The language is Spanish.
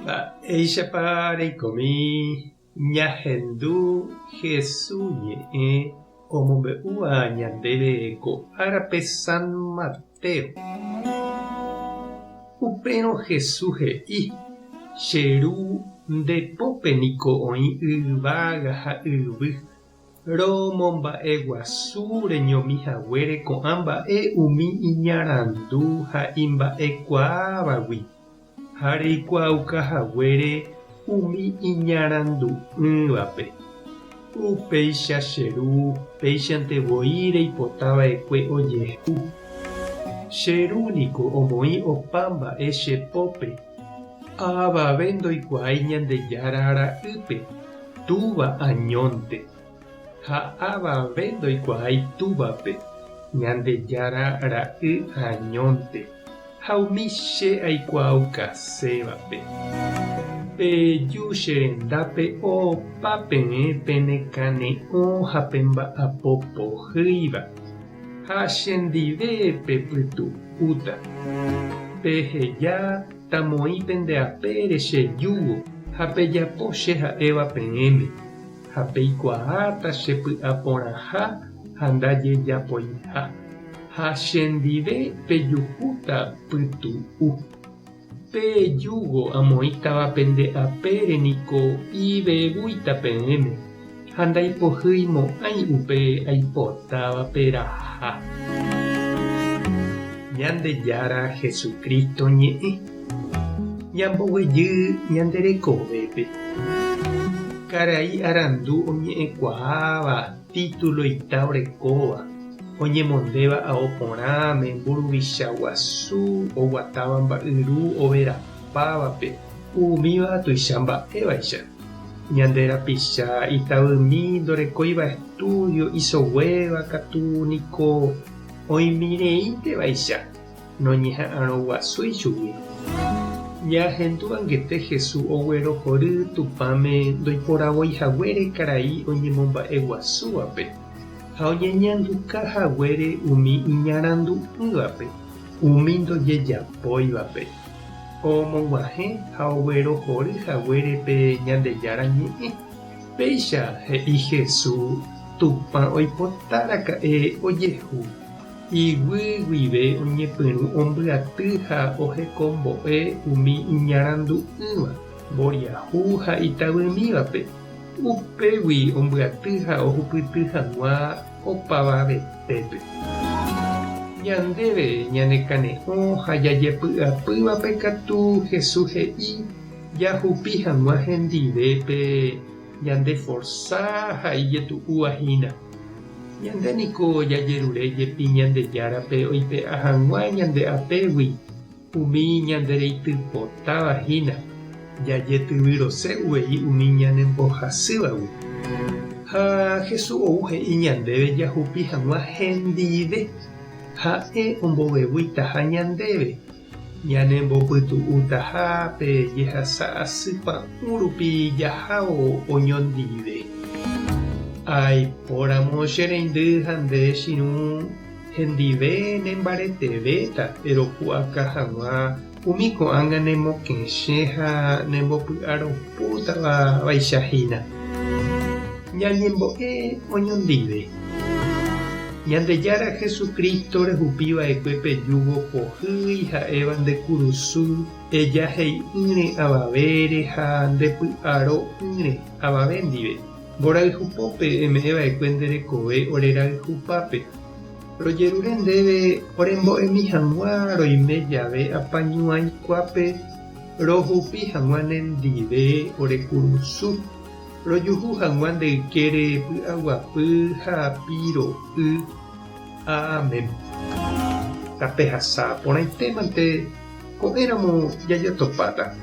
Mba'éichapa reikomi ñahendu Jesús ñe'ẽ omombe'úva ñandéve ko árape San Mateo. Upérõ Jesús he'i: che ru ndepópe niko oĩ yvága ha yvy. Romomba'e guasu reñomihaguére ko'ã mba'e umi iñarandu ha imba'ekuaávagui. Ha reikuaukahaguére umi iñarandu'ỹvape. Upéicha che ru péichantevoi reipotava'ekue ojehu. Che ru niko omoĩ opa mba'e chepópe. Avave ndoikuaái Ñandejára ra'ýpe, túva añónte. Ha avave ndoikuaái túvape, Ñandejára ra'y añónte. Ha umi che aikuaaukaisévape. Peju che rendápe opa peẽ penekane'õ ha pemba'apo pohýiva. Ha chendive pepytu'úta. Peheja tamoĩ pendeapére che júgo ha pejapo che ha'éva peẽme. Ha peikuaáta che py'aporãha ha ndajejapoiha. Ha chendive pejuhúta pytu'u. Pejúgo amoĩ táva pende'apére niko ivevúita peẽme. Ha ndaipohýimo'ãi upe aipotávape raha. Ñandejára Jesucristo ñe'ẽ ñamboguejy ñanderekovépe. Karai arandu oñe'ẽkuaáva título itaorekóva. Oñemondéva ao porãme mburuvicha guasu oguatáva mba'yru overapávape. Umíva tuicha mba'évaicha. Ñande rapicha itavymi ndorekóiva estudio isoguéva katu niko oimireíntevaicha noñeha'ãrõ guasúi chugui. Ñahendúvangete Jesús oguerohory tupãme ndoiporavoihaguére karai oñemomba'e guasúvape. Ha oñeñandukahaguére umi iñarandu'ỹvape, umi ndojejapóivape. Omog̃uahẽ ha oguerohoryhaguére pe Ñandejára ñe'ẽ. Péicha he'i Jesús Tupã oipotáraka'e ojehu. Yvy guive oñepyrũ ombyaty ha ohekombo'e umi iñarandu'ỹva, mboriahu ha itavymívape. Upégui ombyaty ha ohupyty hag̃ua opavavetépe. Ñandéve ñanekane'õ ha jajepy'apývape katu Jesús he'i jahupi hag̃ua hendivépe ñande forza ha ijetu'úvahína. Ñande niko jajerure jepi Ñandejárape oipe'a hag̃ua ñande'apégui umi ñandereitypotávahína. Jajetyvyrose uvei umi ñanembohasývagui. Ha Jesús ou he'i ñandéve jahupi hag̃ua hendive. Ha'e ombovevúitaha ñandéve. Ñanembopytu'útahápe jehasa asypa'ũ rupi jahávo oñondive. Aipóramo che reindy ha nde chirũ hendive nembaretevéta eropu'aka hag̃ua umi ko'ág̃a nemokeche ha nembopy'aropútava vaicháhína. Ñañembo'e oñondive. Ñandejára Jesucristo rehupiva'ekue pejúvo pohýi ha'éva nde kurusu ejahei'ỹre avavére ha ndepy'aro'ỹre avave ndive. Mborayhupópe eme'ẽva'ekue nderekove orerayhupápe. Rojerure ndéve orembo'emi hag̃ua roime jave apañuãikuápe rohupi hag̃ua nendive orekurusu. Rojuhu hag̃ua ndeykére py'aguapy ha piro'y. Amén. Tapehasa porãitémante ko'ẽramo jajatopáta.